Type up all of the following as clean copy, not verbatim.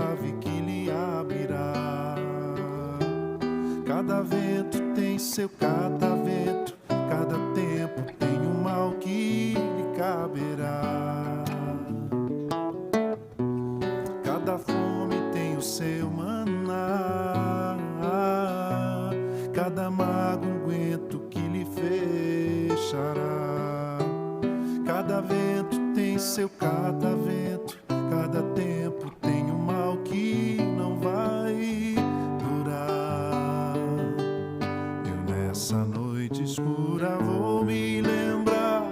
chave que lhe abrirá. Cada vento tem seu catavento, cada tempo tem um mal que lhe caberá. Cada fome tem o seu maná, cada mago um guento que lhe fechará. Cada vento tem seu catavento, cada tempo tem um mal que não vai durar. Eu nessa noite escura vou me lembrar,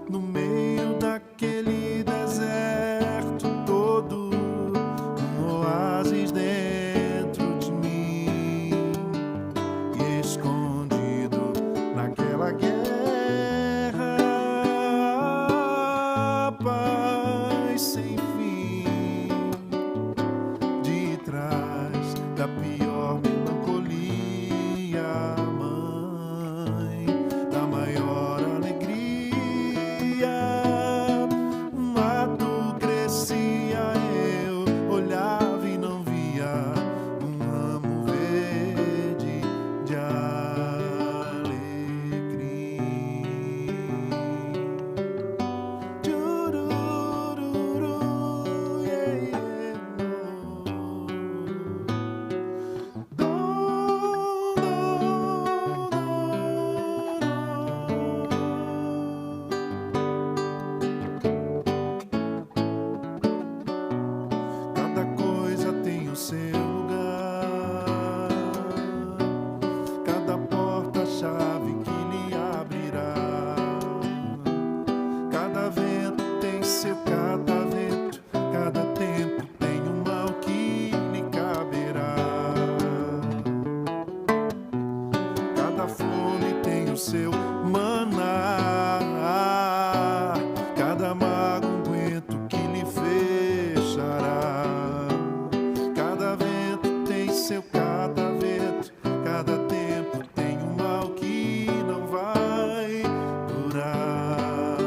no meio daquele deserto todo, um oásis dentro de mim, e escondido naquela guerra, paz sem fim, de trás da pior melancolia, mãe da maior alegria. Um mato crescia, eu olhava e não via um ramo verde de alecrim. Tchurururu, yeah, yeah, Cada coisa tem o seu lugar, cada porta-chave que lhe abrirá. Cada vento tem seu catavento, cada tempo tem um mal que lhe caberá. Cada fome tem o seu maná, cada mago um guento que lhe fechará. Cada vento tem seu catavento, cada tempo tem um mal que não vai durar.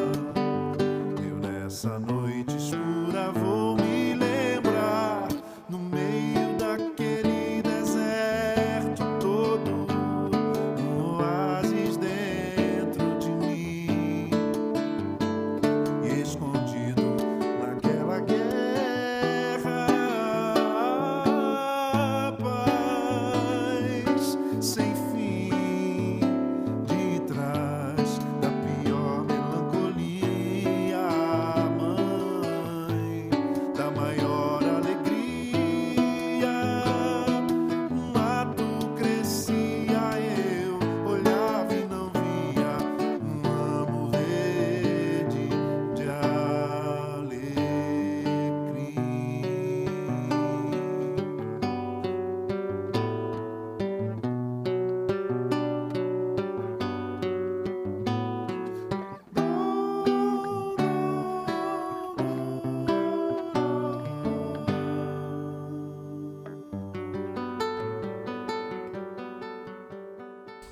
Eu nessa noite escura vou me lembrar, no meio daquele deserto todo, um oásis dentro de mim, e escondido naquela guerra, paz sem fim, de trás da pior melancolia, mãe da maior alegria. Um mato crescia, eu olhava e não via um ramo verde de alecrim.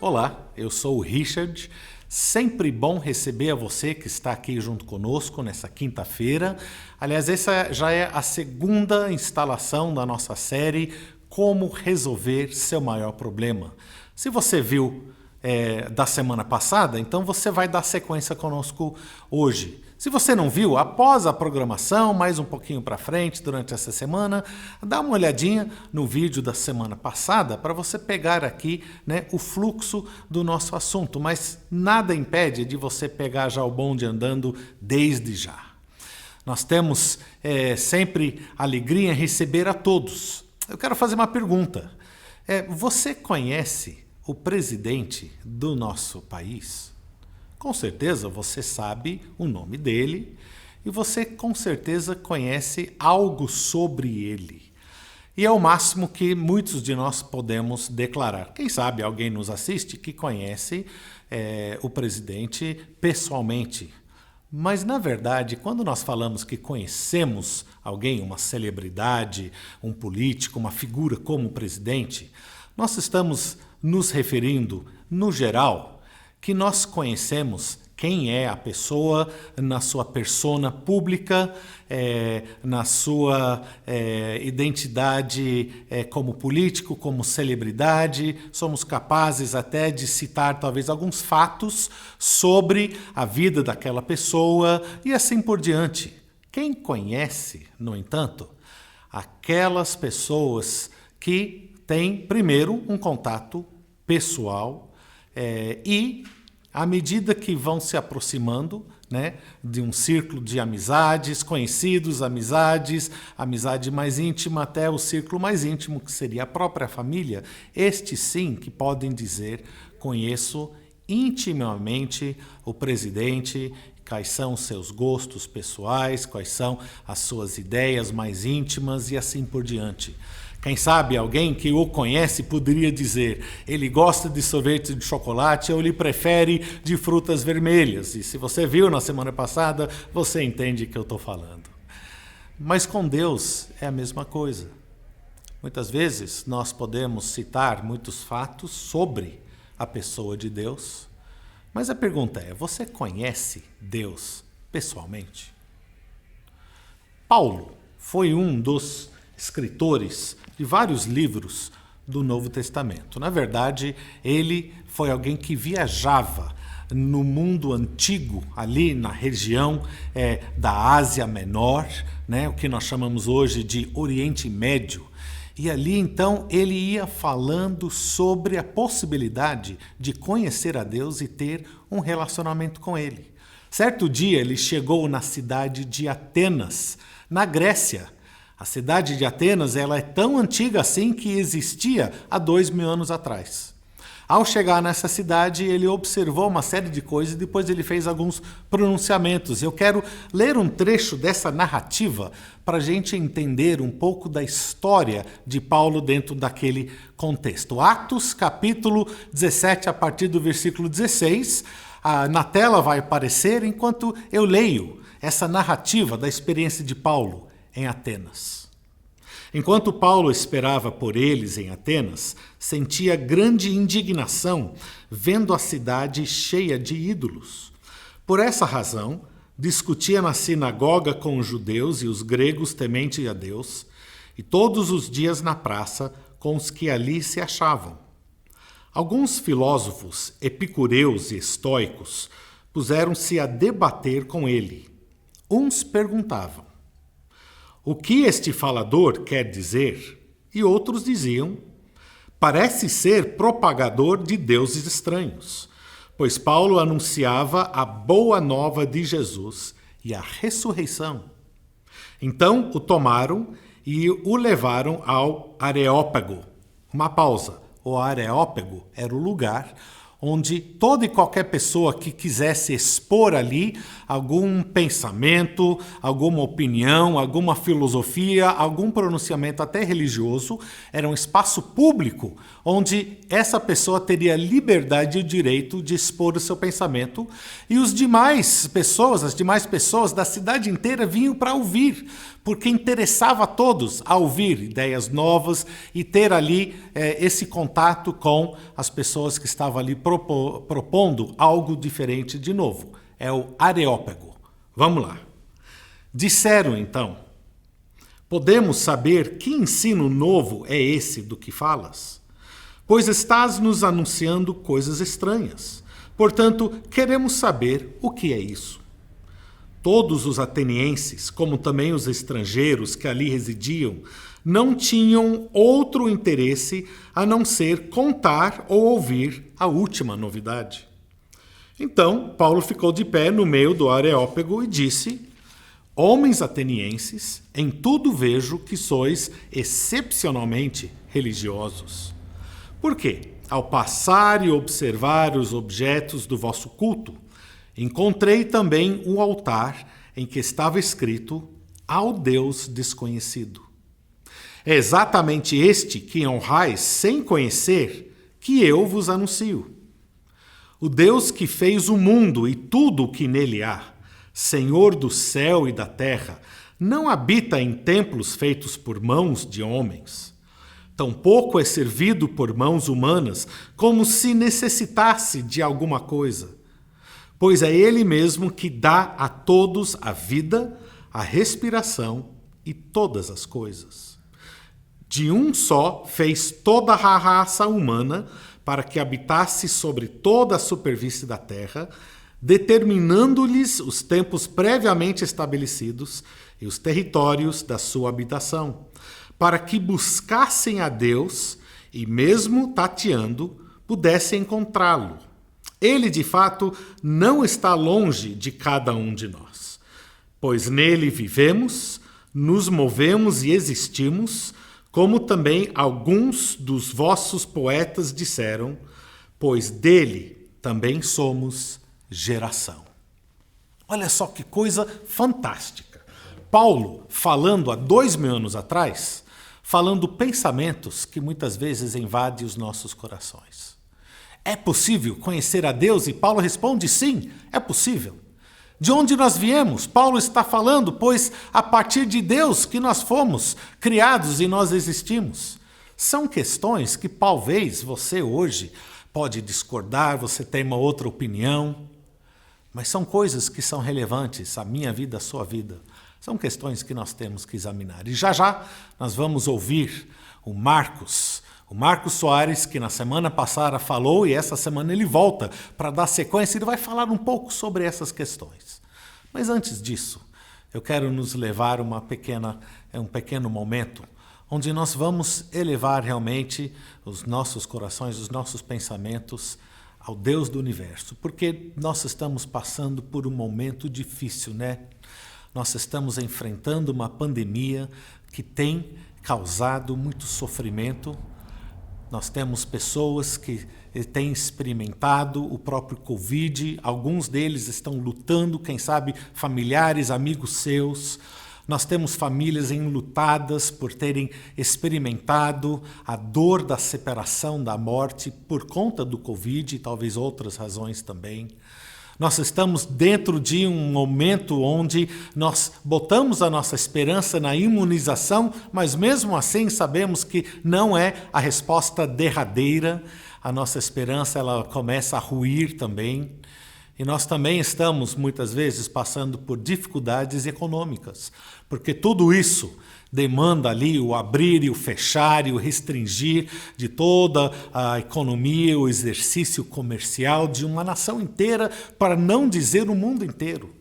Olá, eu sou o Richard. Sempre bom receber a você que está aqui junto conosco nessa quinta-feira. Aliás, essa já é a segunda instalação da nossa série Como Resolver Seu Maior Problema. Se você viu da semana passada, então você vai dar sequência conosco hoje. Se você não viu, após a programação, mais um pouquinho para frente, durante essa semana, dá uma olhadinha no vídeo da semana passada para você pegar aqui, né, o fluxo do nosso assunto, mas nada impede de você pegar já o bonde andando desde já. Nós temos sempre alegria em receber a todos. Eu quero fazer uma pergunta. Você conhece o presidente do nosso país? Com certeza você sabe o nome dele e você com certeza conhece algo sobre ele. E é o máximo que muitos de nós podemos declarar. Quem sabe alguém nos assiste que conhece o presidente pessoalmente. Mas, na verdade, quando nós falamos que conhecemos alguém, uma celebridade, um político, uma figura como o presidente, nós estamos nos referindo, no geral, que nós conhecemos quem é a pessoa na sua persona pública, na sua identidade como político, como celebridade. Somos capazes até de citar talvez alguns fatos sobre a vida daquela pessoa e assim por diante. Quem conhece, no entanto, aquelas pessoas que têm, primeiro, um contato pessoal e, à medida que vão se aproximando, né, de um círculo de amizades, conhecidos, amizade mais íntima, até o círculo mais íntimo, que seria a própria família, estes sim que podem dizer: conheço intimamente o presidente, quais são os seus gostos pessoais, quais são as suas ideias mais íntimas e assim por diante. Quem sabe alguém que o conhece poderia dizer: ele gosta de sorvete de chocolate ou ele prefere de frutas vermelhas. E se você viu na semana passada, você entende o que eu estou falando. Mas com Deus é a mesma coisa. Muitas vezes nós podemos citar muitos fatos sobre a pessoa de Deus, mas a pergunta é: você conhece Deus pessoalmente? Paulo foi um dos escritores de vários livros do Novo Testamento. Na verdade, ele foi alguém que viajava no mundo antigo, ali na região da Ásia Menor, né, o que nós chamamos hoje de Oriente Médio. E ali, então, ele ia falando sobre a possibilidade de conhecer a Deus e ter um relacionamento com Ele. Certo dia, ele chegou na cidade de Atenas, na Grécia. A cidade de Atenas, ela é tão antiga assim que existia há 2000 anos atrás. Ao chegar nessa cidade, ele observou uma série de coisas e depois ele fez alguns pronunciamentos. Eu quero ler um trecho dessa narrativa para a gente entender um pouco da história de Paulo dentro daquele contexto. Atos, capítulo 17, a partir do versículo 16. Na tela vai aparecer enquanto eu leio essa narrativa da experiência de Paulo em Atenas. Enquanto Paulo esperava por eles em Atenas, sentia grande indignação vendo a cidade cheia de ídolos. Por essa razão, discutia na sinagoga com os judeus e os gregos tementes a Deus, e todos os dias na praça com os que ali se achavam. Alguns filósofos epicureus e estoicos puseram-se a debater com ele. Uns perguntavam: o que este falador quer dizer? E outros diziam: parece ser propagador de deuses estranhos, pois Paulo anunciava a boa nova de Jesus e a ressurreição. Então o tomaram e o levaram ao Areópago. Uma pausa. O Areópago era o lugar onde toda e qualquer pessoa que quisesse expor ali algum pensamento, alguma opinião, alguma filosofia, algum pronunciamento até religioso, era um espaço público onde essa pessoa teria liberdade e o direito de expor o seu pensamento, e as demais pessoas da cidade inteira vinham para ouvir, porque interessava a todos a ouvir ideias novas e ter ali esse contato com as pessoas que estavam ali propondo algo diferente de novo. É o Areópago. Vamos lá. Disseram então: podemos saber que ensino novo é esse do que falas? Pois estás nos anunciando coisas estranhas. Portanto, queremos saber o que é isso. Todos os atenienses, como também os estrangeiros que ali residiam, não tinham outro interesse a não ser contar ou ouvir a última novidade. Então, Paulo ficou de pé no meio do Areópago e disse: homens atenienses, em tudo vejo que sois excepcionalmente religiosos. Por quê? Ao passar e observar os objetos do vosso culto, encontrei também um altar em que estava escrito: ao Deus desconhecido. É exatamente este que honrais sem conhecer que eu vos anuncio. O Deus que fez o mundo e tudo o que nele há, Senhor do céu e da terra, não habita em templos feitos por mãos de homens. Tampouco é servido por mãos humanas, como se necessitasse de alguma coisa. pois é Ele mesmo que dá a todos a vida, a respiração e todas as coisas. De um só fez toda a raça humana para que habitasse sobre toda a superfície da terra, determinando-lhes os tempos previamente estabelecidos e os territórios da sua habitação, para que buscassem a Deus e, mesmo tateando, pudessem encontrá-lo. Ele, de fato, não está longe de cada um de nós, pois nele vivemos, nos movemos e existimos, como também alguns dos vossos poetas disseram, pois dele também somos geração. Olha só que coisa fantástica. Paulo, falando há 2000 anos atrás, falando pensamentos que muitas vezes invadem os nossos corações. É possível conhecer a Deus? E Paulo responde, sim, é possível. De onde nós viemos? Paulo está falando, pois a partir de Deus que nós fomos criados e nós existimos. São questões que talvez você hoje pode discordar, você tem uma outra opinião, mas são coisas que são relevantes à minha vida, à sua vida. São questões que nós temos que examinar. E já nós vamos ouvir o Marcos Soares, que na semana passada falou, e essa semana ele volta para dar sequência, ele vai falar um pouco sobre essas questões. Mas antes disso, eu quero nos levar um pequeno momento, onde nós vamos elevar realmente os nossos corações, os nossos pensamentos ao Deus do universo, porque nós estamos passando por um momento difícil, né? Nós estamos enfrentando uma pandemia que tem causado muito sofrimento. Nós temos pessoas que têm experimentado o próprio Covid, alguns deles estão lutando, quem sabe familiares, amigos seus. Nós temos famílias enlutadas por terem experimentado a dor da separação, da morte, por conta do Covid e talvez outras razões também. Nós estamos dentro de um momento onde nós botamos a nossa esperança na imunização, mas mesmo assim sabemos que não é a resposta derradeira. A nossa esperança ela começa a ruir também. E nós também estamos, muitas vezes, passando por dificuldades econômicas, porque tudo isso demanda ali o abrir e o fechar e o restringir de toda a economia, o exercício comercial de uma nação inteira, para não dizer o mundo inteiro.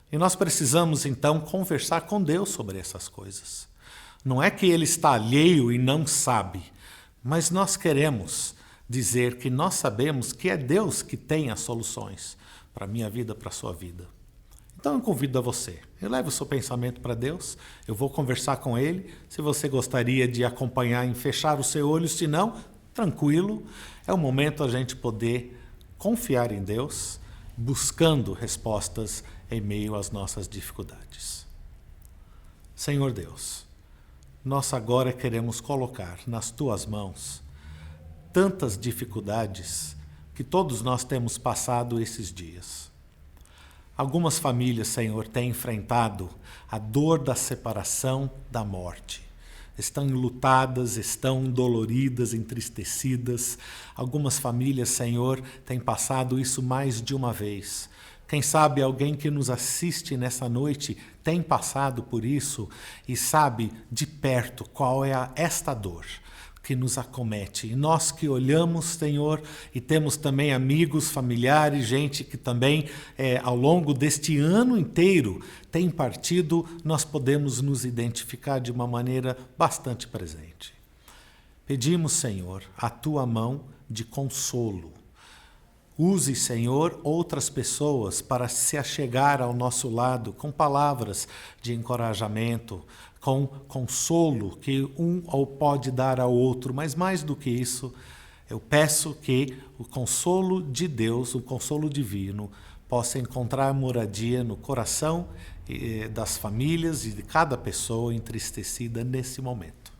E nós precisamos, então, conversar com Deus sobre essas coisas. Não é que Ele está alheio e não sabe, mas nós queremos dizer que nós sabemos que é Deus que tem as soluções para a minha vida, para a sua vida. Então eu convido a você, eleve o seu pensamento para Deus, eu vou conversar com Ele, se você gostaria de acompanhar em fechar o seu olho, se não, tranquilo, é o momento a gente poder confiar em Deus, buscando respostas em meio às nossas dificuldades. Senhor Deus, nós agora queremos colocar nas Tuas mãos tantas dificuldades que todos nós temos passado esses dias. Algumas famílias, Senhor, têm enfrentado a dor da separação, da morte. Estão enlutadas, estão doloridas, entristecidas. Algumas famílias, Senhor, têm passado isso mais de uma vez. Quem sabe alguém que nos assiste nessa noite tem passado por isso e sabe de perto qual é esta dor que nos acomete. E nós que olhamos, Senhor, e temos também amigos, familiares, gente que também ao longo deste ano inteiro tem partido, nós podemos nos identificar de uma maneira bastante presente. Pedimos, Senhor, a Tua mão de consolo. Use, Senhor, outras pessoas para se achegar ao nosso lado com palavras de encorajamento, com consolo que um pode dar ao outro, mas mais do que isso, eu peço que o consolo de Deus, o consolo divino, possa encontrar moradia no coração das famílias e de cada pessoa entristecida nesse momento.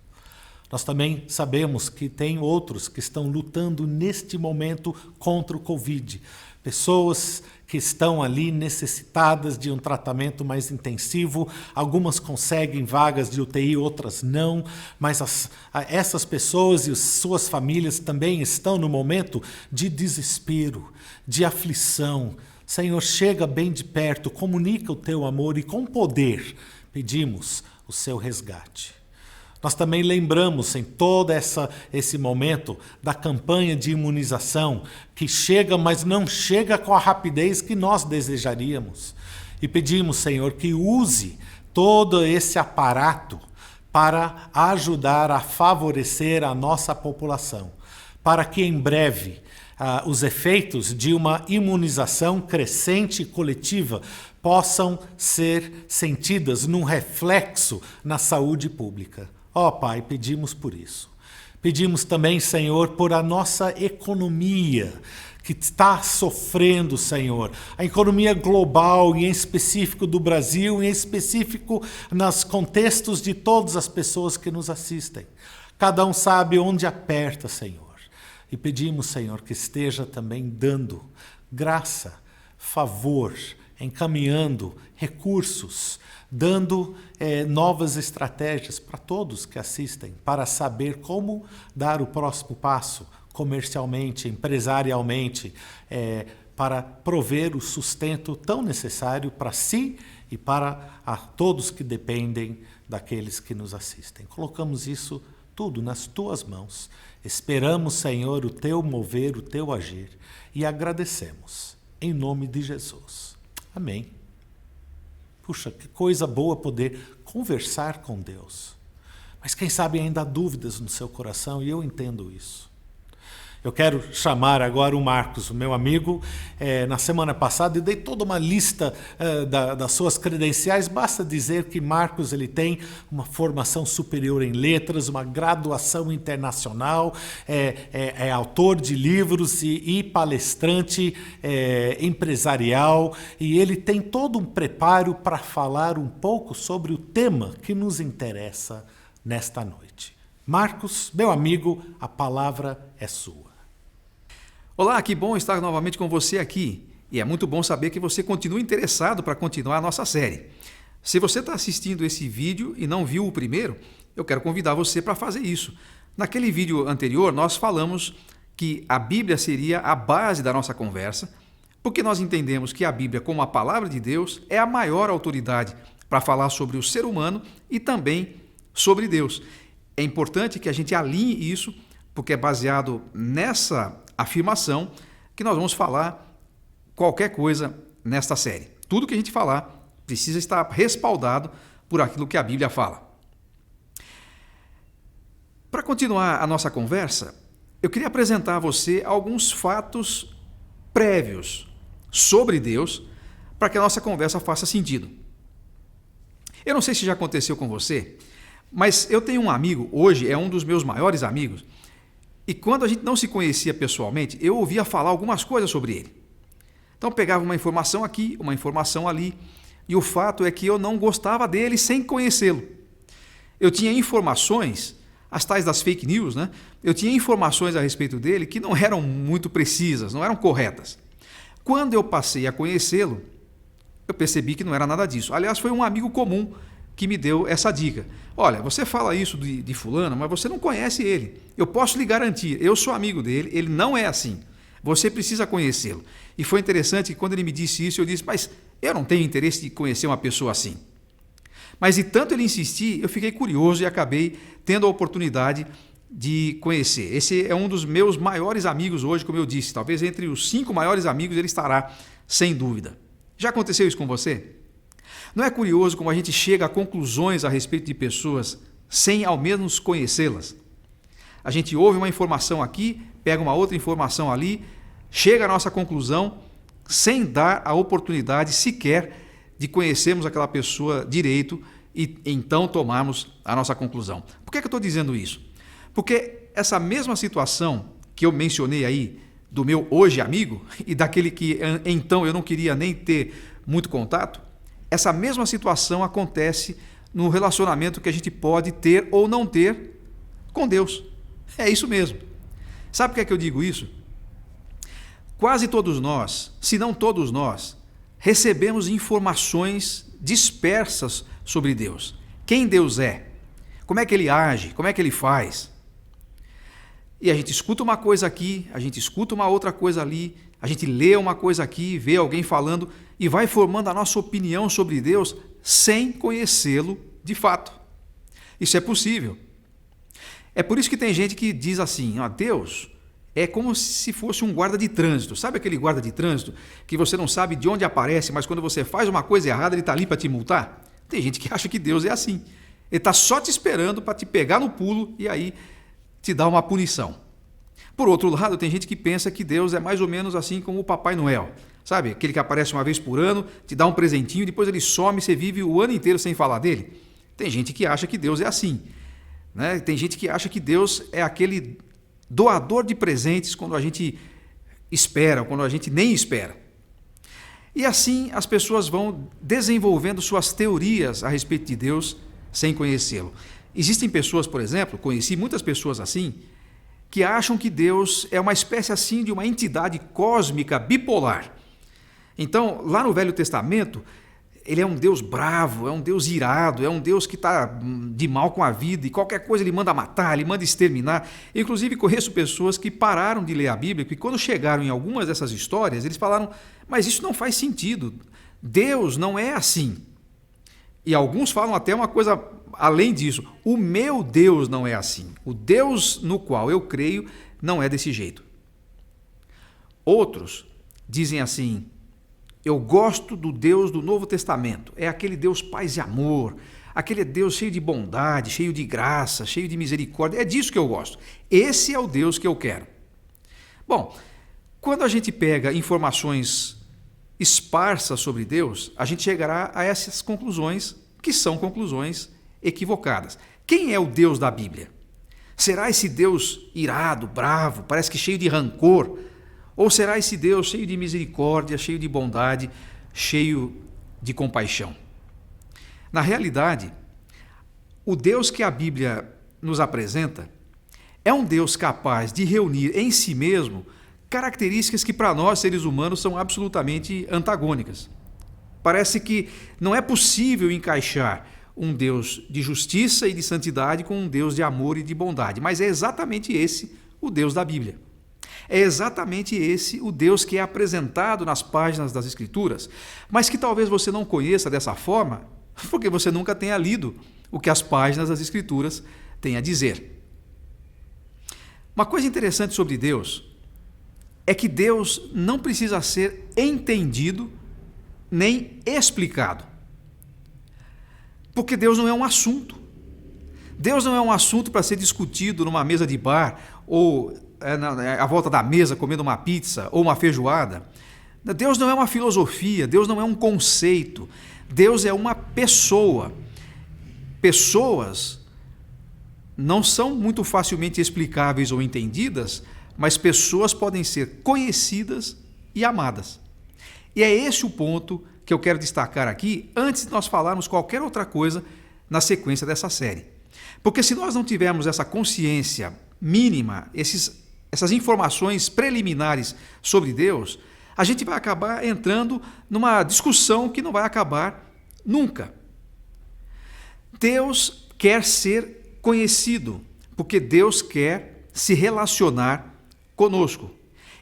Nós também sabemos que tem outros que estão lutando neste momento contra o Covid. Pessoas que estão ali necessitadas de um tratamento mais intensivo. Algumas conseguem vagas de UTI, outras não. Mas essas pessoas e suas famílias também estão no momento de desespero, de aflição. Senhor, chega bem de perto, comunica o teu amor e com poder pedimos o seu resgate. Nós também lembramos em todo esse momento da campanha de imunização que chega, mas não chega com a rapidez que nós desejaríamos. E pedimos, Senhor, que use todo esse aparato para ajudar a favorecer a nossa população, para que em breve os efeitos de uma imunização crescente e coletiva possam ser sentidas num reflexo na saúde pública. Ó Pai, pedimos por isso. Pedimos também, Senhor, por a nossa economia, que está sofrendo, Senhor. A economia global, e em específico do Brasil, e em específico nos contextos de todas as pessoas que nos assistem. Cada um sabe onde aperta, Senhor. E pedimos, Senhor, que esteja também dando graça, favor, encaminhando recursos, dando novas estratégias para todos que assistem, para saber como dar o próximo passo comercialmente, empresarialmente, para prover o sustento tão necessário para si e para a todos que dependem daqueles que nos assistem. Colocamos isso tudo nas tuas mãos. Esperamos, Senhor, o teu mover, o teu agir e agradecemos. Em nome de Jesus. Amém. Puxa, que coisa boa poder conversar com Deus. Mas quem sabe ainda há dúvidas no seu coração, e eu entendo isso. Eu quero chamar agora o Marcos, o meu amigo. Na semana passada eu dei toda uma lista das suas credenciais. Basta dizer que Marcos ele tem uma formação superior em letras, uma graduação internacional, é autor de livros e palestrante empresarial. E ele tem todo um preparo para falar um pouco sobre o tema que nos interessa nesta noite. Marcos, meu amigo, a palavra é sua. Olá, que bom estar novamente com você aqui. E é muito bom saber que você continua interessado para continuar a nossa série. Se você está assistindo esse vídeo e não viu o primeiro, eu quero convidar você para fazer isso. Naquele vídeo anterior, nós falamos que a Bíblia seria a base da nossa conversa, porque nós entendemos que a Bíblia, como a palavra de Deus, é a maior autoridade para falar sobre o ser humano e também sobre Deus. É importante que a gente alinhe isso, porque é baseado nessa afirmação que nós vamos falar qualquer coisa nesta série. Tudo que a gente falar precisa estar respaldado por aquilo que a Bíblia fala. Para continuar a nossa conversa, eu queria apresentar a você alguns fatos prévios sobre Deus para que a nossa conversa faça sentido. Eu não sei se já aconteceu com você, mas eu tenho um amigo, hoje é um dos meus maiores amigos, e quando a gente não se conhecia pessoalmente, eu ouvia falar algumas coisas sobre ele. Então pegava uma informação aqui, uma informação ali, e o fato é que eu não gostava dele sem conhecê-lo. Eu tinha informações, as tais das fake news, né? Eu tinha informações a respeito dele que não eram muito precisas, não eram corretas. Quando eu passei a conhecê-lo, eu percebi que não era nada disso. Aliás, foi um amigo comum que me deu essa dica. Olha, você fala isso de fulano, mas você não conhece ele. Eu posso lhe garantir, eu sou amigo dele, ele não é assim. Você precisa conhecê-lo. E foi interessante que quando ele me disse isso, eu disse, mas eu não tenho interesse de conhecer uma pessoa assim. Mas de tanto ele insistir, eu fiquei curioso e acabei tendo a oportunidade de conhecer. Esse é um dos meus maiores amigos hoje, como eu disse. Talvez entre os 5 maiores amigos ele estará, sem dúvida. Já aconteceu isso com você? Não é curioso como a gente chega a conclusões a respeito de pessoas sem ao menos conhecê-las? A gente ouve uma informação aqui, pega uma outra informação ali, chega à nossa conclusão sem dar a oportunidade sequer de conhecermos aquela pessoa direito e então tomarmos a nossa conclusão. Por que eu estou dizendo isso? Porque essa mesma situação que eu mencionei aí, do meu hoje amigo e daquele que então eu não queria nem ter muito contato, essa mesma situação acontece no relacionamento que a gente pode ter ou não ter com Deus. É isso mesmo. Sabe por que é que eu digo isso? Quase todos nós, se não todos nós, recebemos informações dispersas sobre Deus. Quem Deus é? Como é que Ele age? Como é que Ele faz? E a gente escuta uma coisa aqui, a gente escuta uma outra coisa ali, A gente lê uma coisa aqui, vê alguém falando e vai formando a nossa opinião sobre Deus sem conhecê-lo de fato. Isso é possível. É por isso que tem gente que diz assim, Deus é como se fosse um guarda de trânsito. Sabe aquele guarda de trânsito que você não sabe de onde aparece, mas quando você faz uma coisa errada, ele está ali para te multar? Tem gente que acha que Deus é assim. Ele está só te esperando para te pegar no pulo e aí te dar uma punição. Por outro lado, tem gente que pensa que Deus é mais ou menos assim como o Papai Noel. Sabe? Aquele que aparece uma vez por ano, te dá um presentinho, depois ele some e você vive o ano inteiro sem falar dele. Tem gente que acha que Deus é assim. Né? Tem gente que acha que Deus é aquele doador de presentes quando a gente espera, quando a gente nem espera. E assim as pessoas vão desenvolvendo suas teorias a respeito de Deus sem conhecê-lo. Existem pessoas, por exemplo, conheci muitas pessoas assim, que acham que Deus é uma espécie assim de uma entidade cósmica bipolar. Então, lá no Velho Testamento, ele é um Deus bravo, é um Deus irado, é um Deus que está de mal com a vida e qualquer coisa ele manda matar, ele manda exterminar. Eu, inclusive, conheço pessoas que pararam de ler a Bíblia e quando chegaram em algumas dessas histórias, eles falaram, mas isso não faz sentido, Deus não é assim. E alguns falam até uma coisa além disso, o meu Deus não é assim, o Deus no qual eu creio não é desse jeito. Outros dizem assim, eu gosto do Deus do Novo Testamento, é aquele Deus paz e amor, aquele Deus cheio de bondade, cheio de graça, cheio de misericórdia, é disso que eu gosto, esse é o Deus que eu quero. Bom, quando a gente pega informações esparsas sobre Deus, a gente chegará a essas conclusões, que são conclusões equivocadas. Quem é o Deus da Bíblia? Será esse Deus irado, bravo, parece que cheio de rancor? Ou será esse Deus cheio de misericórdia, cheio de bondade, cheio de compaixão? Na realidade, o Deus que a Bíblia nos apresenta é um Deus capaz de reunir em si mesmo características que para nós, seres humanos, são absolutamente antagônicas. Parece que não é possível encaixar um Deus de justiça e de santidade com um Deus de amor e de bondade, mas é exatamente esse o Deus da Bíblia. É exatamente esse o Deus que é apresentado nas páginas das Escrituras, mas que talvez você não conheça dessa forma, porque você nunca tenha lido o que as páginas das Escrituras têm a dizer. Uma coisa interessante sobre Deus é que Deus não precisa ser entendido nem explicado. Porque Deus não é um assunto. Deus não é um assunto para ser discutido numa mesa de bar ou à volta da mesa comendo uma pizza ou uma feijoada. Deus não é uma filosofia, Deus não é um conceito. Deus é uma pessoa. Pessoas não são muito facilmente explicáveis ou entendidas, mas pessoas podem ser conhecidas e amadas. E é esse o ponto que eu quero destacar aqui, antes de nós falarmos qualquer outra coisa na sequência dessa série. Porque se nós não tivermos essa consciência mínima, essas informações preliminares sobre Deus, a gente vai acabar entrando numa discussão que não vai acabar nunca. Deus quer ser conhecido, porque Deus quer se relacionar conosco.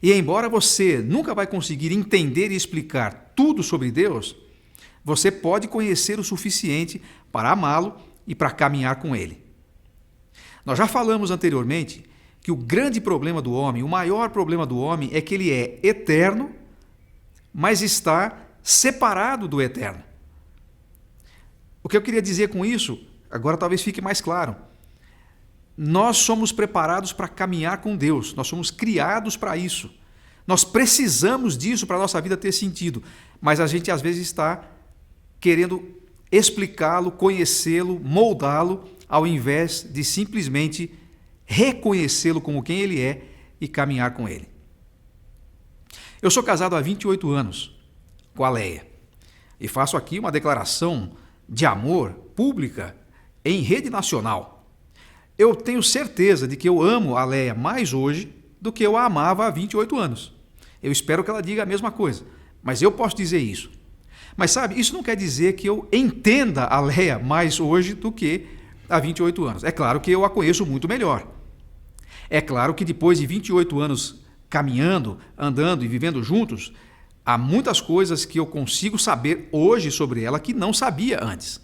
E embora você nunca vai conseguir entender e explicar tudo sobre Deus, você pode conhecer o suficiente para amá-lo e para caminhar com Ele. Nós já falamos anteriormente que o grande problema do homem, o maior problema do homem é que ele é eterno, mas está separado do eterno. O que eu queria dizer com isso, agora talvez fique mais claro. Nós somos preparados para caminhar com Deus, nós somos criados para isso. Nós precisamos disso para a nossa vida ter sentido, mas a gente às vezes está querendo explicá-lo, conhecê-lo, moldá-lo, ao invés de simplesmente reconhecê-lo como quem ele é e caminhar com ele. Eu sou casado há 28 anos com a Leia e faço aqui uma declaração de amor pública em rede nacional. Eu tenho certeza de que eu amo a Leia mais hoje do que eu a amava há 28 anos. Eu espero que ela diga a mesma coisa, mas eu posso dizer isso. Mas sabe, isso não quer dizer que eu entenda a Leia mais hoje do que há 28 anos. É claro que eu a conheço muito melhor. É claro que depois de 28 anos caminhando, andando e vivendo juntos, há muitas coisas que eu consigo saber hoje sobre ela que não sabia antes.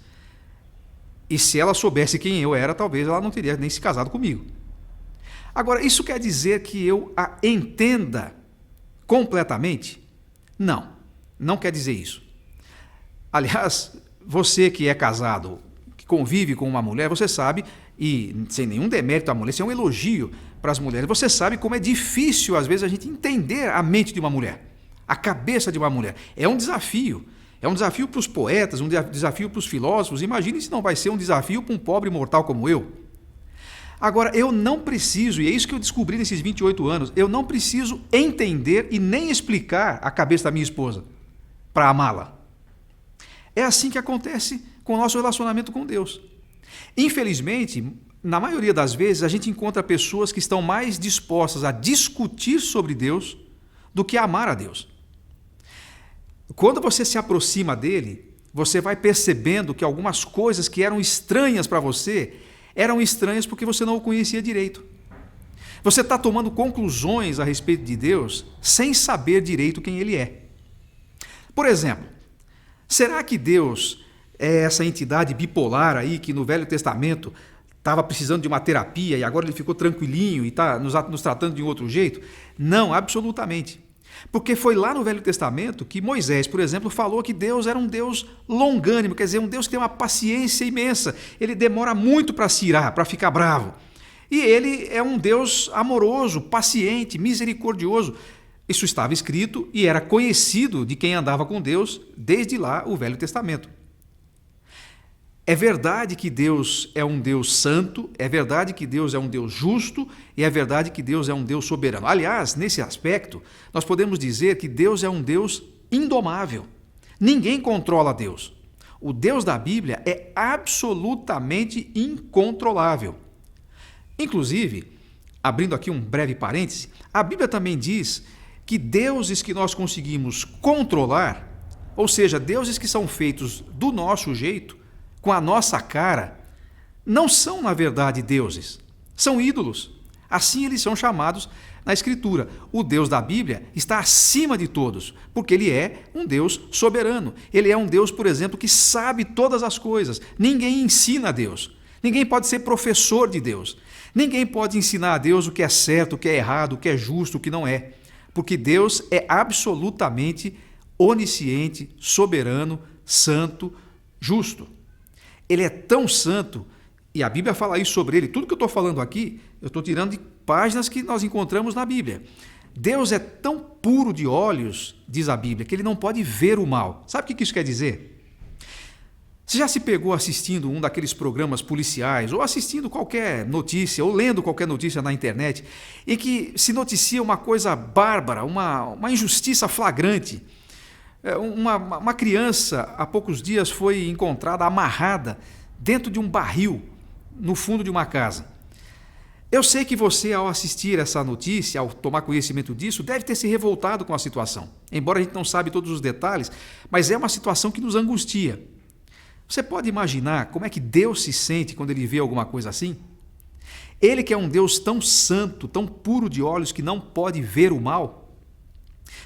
E se ela soubesse quem eu era, talvez ela não teria nem se casado comigo. Agora, isso quer dizer que eu a entenda completamente? Não, não quer dizer isso. Aliás, você que é casado, que convive com uma mulher, você sabe, e sem nenhum demérito à mulher, isso é um elogio para as mulheres, você sabe como é difícil, às vezes, a gente entender a mente de uma mulher, a cabeça de uma mulher. É um desafio. É um desafio para os poetas, um desafio para os filósofos. Imagine se não vai ser um desafio para um pobre mortal como eu. Agora, eu não preciso, e é isso que eu descobri nesses 28 anos, eu não preciso entender e nem explicar a cabeça da minha esposa para amá-la. É assim que acontece com o nosso relacionamento com Deus. Infelizmente, na maioria das vezes, a gente encontra pessoas que estão mais dispostas a discutir sobre Deus do que a amar a Deus. Quando você se aproxima dele, você vai percebendo que algumas coisas que eram estranhas para você, eram estranhas porque você não o conhecia direito. Você está tomando conclusões a respeito de Deus sem saber direito quem ele é. Por exemplo, será que Deus é essa entidade bipolar aí que no Velho Testamento estava precisando de uma terapia e agora ele ficou tranquilinho e está nos tratando de um outro jeito? Não, absolutamente. Porque foi lá no Velho Testamento que Moisés, por exemplo, falou que Deus era um Deus longânimo, quer dizer, um Deus que tem uma paciência imensa. Ele demora muito para se irar, para ficar bravo. E ele é um Deus amoroso, paciente, misericordioso. Isso estava escrito e era conhecido de quem andava com Deus desde lá o Velho Testamento. É verdade que Deus é um Deus santo, é verdade que Deus é um Deus justo e é verdade que Deus é um Deus soberano. Aliás, nesse aspecto, nós podemos dizer que Deus é um Deus indomável. Ninguém controla Deus. O Deus da Bíblia é absolutamente incontrolável. Inclusive, abrindo aqui um breve parêntese, a Bíblia também diz que deuses que nós conseguimos controlar, ou seja, deuses que são feitos do nosso jeito, com a nossa cara, não são, na verdade, deuses. São ídolos. Assim eles são chamados na Escritura. O Deus da Bíblia está acima de todos, porque ele é um Deus soberano. Ele é um Deus, por exemplo, que sabe todas as coisas. Ninguém ensina a Deus. Ninguém pode ser professor de Deus. Ninguém pode ensinar a Deus o que é certo, o que é errado, o que é justo, o que não é. Porque Deus é absolutamente onisciente, soberano, santo, justo. Ele é tão santo, e a Bíblia fala isso sobre ele. Tudo que eu estou falando aqui, eu estou tirando de páginas que nós encontramos na Bíblia. Deus é tão puro de olhos, diz a Bíblia, que ele não pode ver o mal. Sabe o que isso quer dizer? Você já se pegou assistindo um daqueles programas policiais, ou assistindo qualquer notícia, ou lendo qualquer notícia na internet, em que se noticia uma coisa bárbara, uma injustiça flagrante? Uma criança, há poucos dias, foi encontrada amarrada dentro de um barril no fundo de uma casa. Eu sei que você, ao assistir essa notícia, ao tomar conhecimento disso, deve ter se revoltado com a situação. Embora a gente não saiba todos os detalhes, mas é uma situação que nos angustia. Você pode imaginar como é que Deus se sente quando ele vê alguma coisa assim? Ele que é um Deus tão santo, tão puro de olhos, que não pode ver o mal.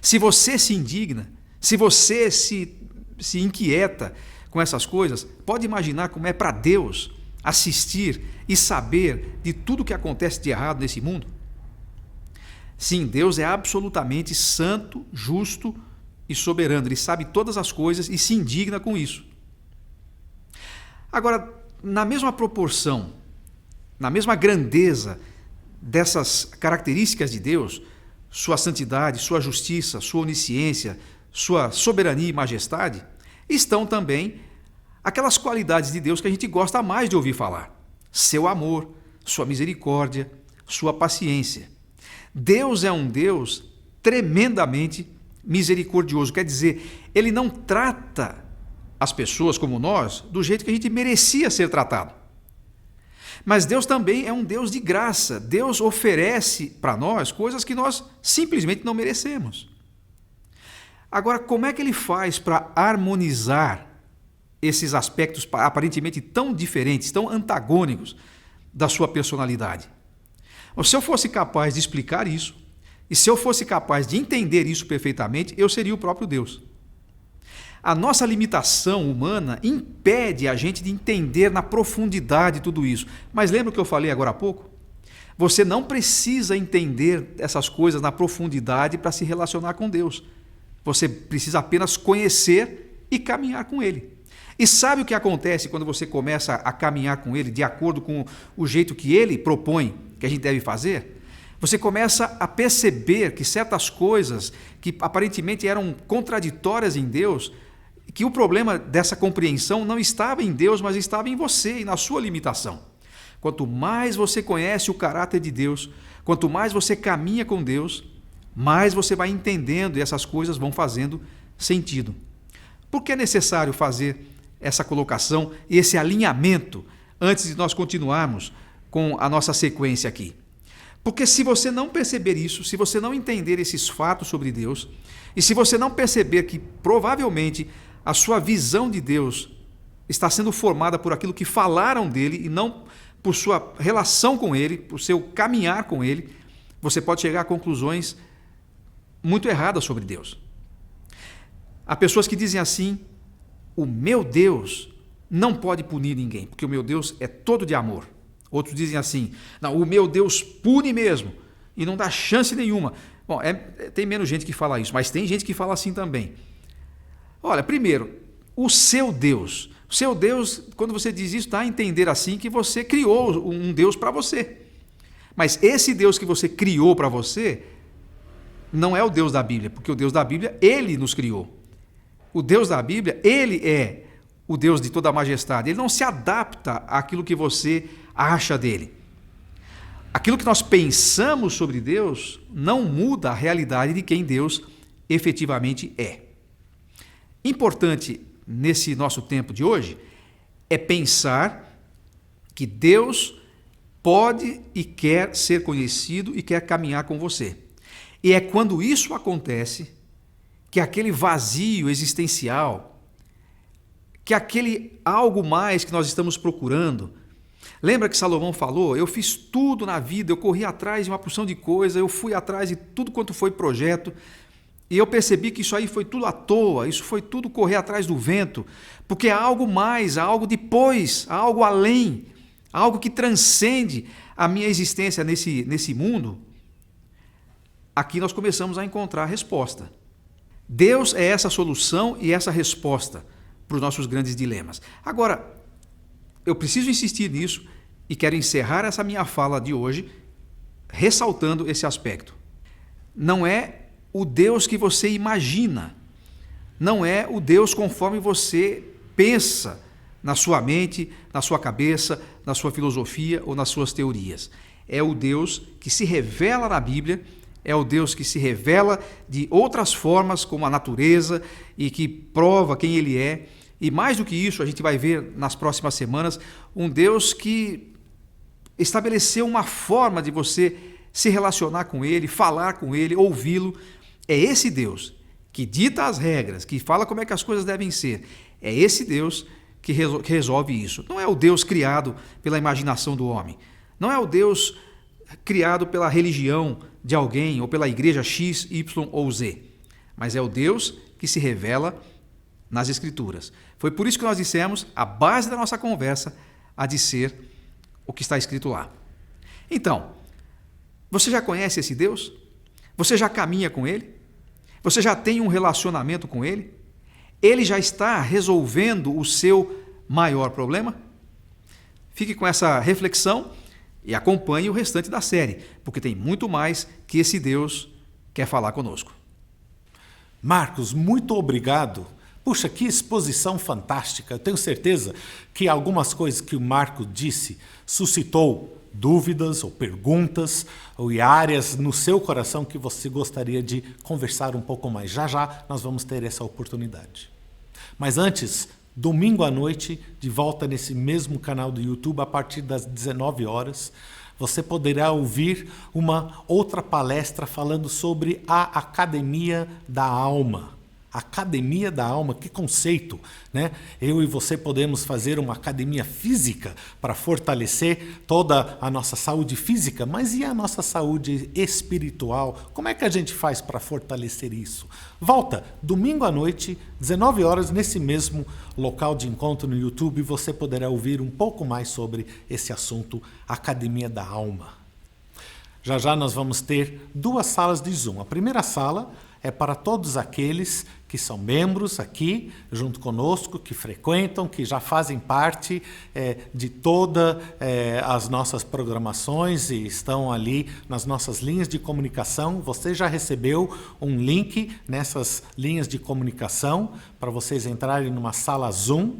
Se você se indigna, se você se inquieta com essas coisas, pode imaginar como é para Deus assistir e saber de tudo que acontece de errado nesse mundo? Sim, Deus é absolutamente santo, justo e soberano. Ele sabe todas as coisas e se indigna com isso. Agora, na mesma proporção, na mesma grandeza dessas características de Deus, sua santidade, sua justiça, sua onisciência, sua soberania e majestade, estão também aquelas qualidades de Deus que a gente gosta mais de ouvir falar. Seu amor, sua misericórdia, sua paciência. Deus é um Deus tremendamente misericordioso. Quer dizer, ele não trata as pessoas como nós do jeito que a gente merecia ser tratado. Mas Deus também é um Deus de graça. Deus oferece para nós coisas que nós simplesmente não merecemos. Agora, como é que ele faz para harmonizar esses aspectos aparentemente tão diferentes, tão antagônicos da sua personalidade? Se eu fosse capaz de explicar isso, E se eu fosse capaz de entender isso perfeitamente, eu seria o próprio Deus. A nossa limitação humana impede a gente de entender na profundidade tudo isso. Mas lembra o que eu falei agora há pouco? Você não precisa entender essas coisas na profundidade para se relacionar com Deus. Você precisa apenas conhecer e caminhar com Ele. E sabe o que acontece quando você começa a caminhar com Ele de acordo com o jeito que Ele propõe que a gente deve fazer? Você começa a perceber que certas coisas que aparentemente eram contraditórias em Deus, que o problema dessa compreensão não estava em Deus, mas estava em você e na sua limitação. Quanto mais você conhece o caráter de Deus, quanto mais você caminha com Deus, mais você vai entendendo e essas coisas vão fazendo sentido. Por que é necessário fazer essa colocação e esse alinhamento antes de nós continuarmos com a nossa sequência aqui? Porque se você não perceber isso, se você não entender esses fatos sobre Deus, e se você não perceber que provavelmente a sua visão de Deus está sendo formada por aquilo que falaram dele e não por sua relação com ele, por seu caminhar com ele, você pode chegar a conclusões muito erradas sobre Deus. Há pessoas que dizem assim: o meu Deus não pode punir ninguém, porque o meu Deus é todo de amor. Outros dizem assim: não, o meu Deus pune mesmo e não dá chance nenhuma. Bom, tem menos gente que fala isso, mas tem gente que fala assim também. Olha, primeiro, o seu Deus, quando você diz isso, dá a entender assim que você criou um Deus para você. Mas esse Deus que você criou para você não é o Deus da Bíblia, porque o Deus da Bíblia, Ele nos criou. O Deus da Bíblia, Ele é o Deus de toda a majestade. Ele não se adapta àquilo que você acha dele. Aquilo que nós pensamos sobre Deus não muda a realidade de quem Deus efetivamente é. Importante nesse nosso tempo de hoje é pensar que Deus pode e quer ser conhecido e quer caminhar com você. E é quando isso acontece que aquele vazio existencial, que aquele algo mais que nós estamos procurando. Lembra que Salomão falou: eu fiz tudo na vida, eu corri atrás de uma porção de coisa, eu fui atrás de tudo quanto foi projeto, e eu percebi que isso aí foi tudo à toa, isso foi tudo correr atrás do vento, porque há algo mais, há algo depois, há algo além, há algo que transcende a minha existência nesse mundo. Aqui nós começamos a encontrar a resposta. Deus é essa solução e essa resposta para os nossos grandes dilemas. Agora, eu preciso insistir nisso e quero encerrar essa minha fala de hoje ressaltando esse aspecto. Não é o Deus que você imagina, não é o Deus conforme você pensa na sua mente, na sua cabeça, na sua filosofia ou nas suas teorias. É o Deus que se revela na Bíblia, é o Deus que se revela de outras formas, como a natureza, e que prova quem Ele é. E mais do que isso, a gente vai ver nas próximas semanas, um Deus que estabeleceu uma forma de você se relacionar com Ele, falar com Ele, ouvi-lo. É esse Deus que dita as regras, que fala como é que as coisas devem ser. É esse Deus que resolve isso. Não é o Deus criado pela imaginação do homem. Não é o Deus criado pela religião de alguém ou pela igreja X, Y ou Z. Mas é o Deus que se revela nas Escrituras. Foi por isso que nós dissemos: a base da nossa conversa há de ser o que está escrito lá. Então, você já conhece esse Deus? Você já caminha com Ele? Você já tem um relacionamento com Ele? Ele já está resolvendo o seu maior problema? Fique com essa reflexão e acompanhe o restante da série, porque tem muito mais que esse Deus quer falar conosco. Marcos, muito obrigado. Puxa, que exposição fantástica. Eu tenho certeza que algumas coisas que o Marcos disse suscitou dúvidas ou perguntas ou áreas no seu coração que você gostaria de conversar um pouco mais. Já já nós vamos ter essa oportunidade. Mas antes, domingo à noite, de volta nesse mesmo canal do YouTube, a partir das 19 horas, você poderá ouvir uma outra palestra falando sobre a Academia da Alma. Academia da alma, que conceito, né? Eu e você podemos fazer uma academia física para fortalecer toda a nossa saúde física, mas e a nossa saúde espiritual? Como é que a gente faz para fortalecer isso? Volta, domingo à noite, 19 horas, nesse mesmo local de encontro no YouTube, você poderá ouvir um pouco mais sobre esse assunto, Academia da Alma. Já já nós vamos ter 2 salas de Zoom. A primeira sala é para todos aqueles que são membros aqui, junto conosco, que frequentam, que já fazem parte de todas as nossas programações e estão ali nas nossas linhas de comunicação. Você já recebeu um link nessas linhas de comunicação para vocês entrarem numa sala Zoom,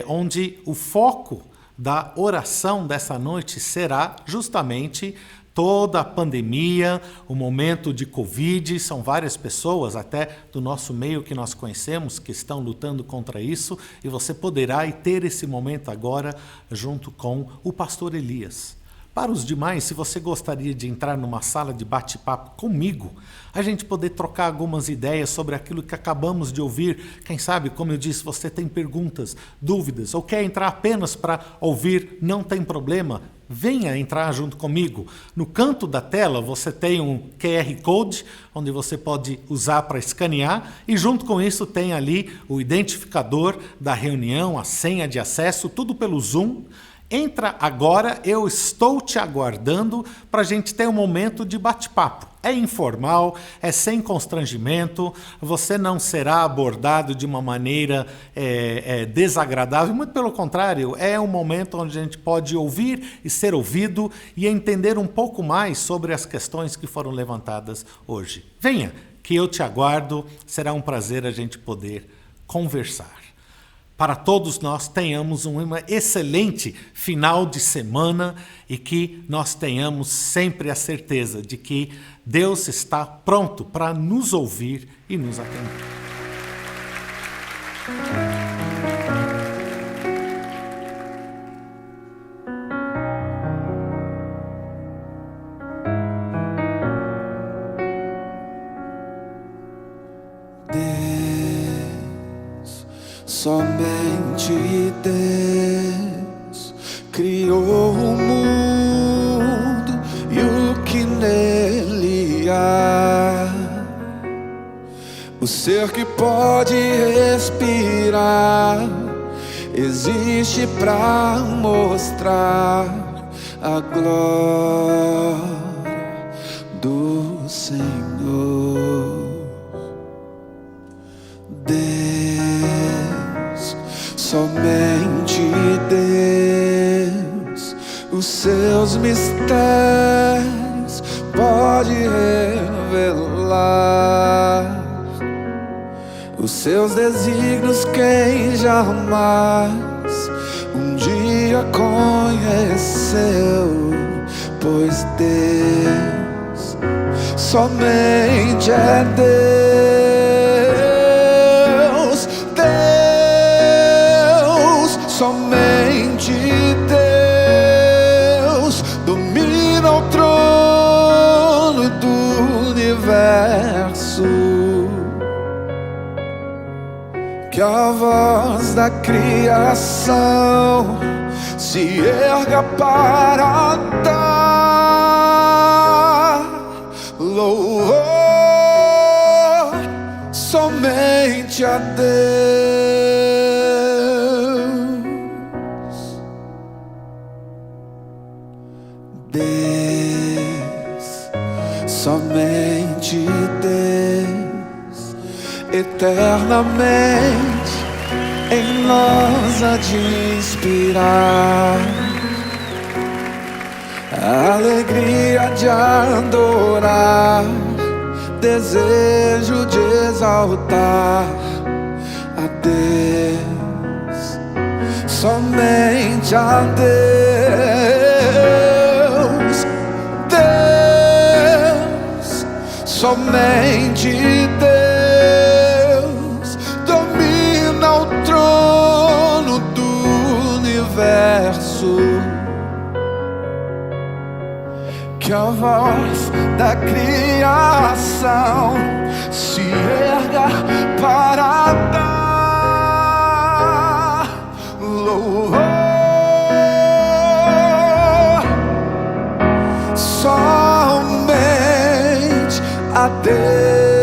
onde o foco da oração dessa noite será justamente toda a pandemia, o momento de Covid. São várias pessoas, até do nosso meio que nós conhecemos, que estão lutando contra isso, e você poderá ter esse momento agora junto com o pastor Elias. Para os demais, se você gostaria de entrar numa sala de bate-papo comigo, a gente poder trocar algumas ideias sobre aquilo que acabamos de ouvir. Quem sabe, como eu disse, você tem perguntas, dúvidas, ou quer entrar apenas para ouvir, não tem problema. Venha entrar junto comigo. No canto da tela você tem um QR Code, onde você pode usar para escanear, e junto com isso tem ali o identificador da reunião, a senha de acesso, tudo pelo Zoom. Entra agora, eu estou te aguardando para a gente ter um momento de bate-papo. É informal, é sem constrangimento, você não será abordado de uma maneira desagradável, muito pelo contrário, é um momento onde a gente pode ouvir e ser ouvido e entender um pouco mais sobre as questões que foram levantadas hoje. Venha, que eu te aguardo, será um prazer a gente poder conversar. Para todos nós tenhamos um excelente final de semana e que nós tenhamos sempre a certeza de que Deus está pronto para nos ouvir e nos atender. Somente Deus criou o mundo e o que nele há. O ser que pode respirar existe para mostrar a glória do Senhor. Somente Deus, os seus mistérios pode revelar. Os seus desígnios quem jamais um dia conheceu, pois Deus somente é Deus. Somente Deus domina o trono do universo. Que a voz da criação se erga para dar louvor somente a Deus. Somente Deus, eternamente em nós há de inspirar a alegria de adorar, desejo de exaltar a Deus, somente a Deus. Somente Deus domina o trono do universo. que a voz da criação se erga para dar louvor. Somente a Deus.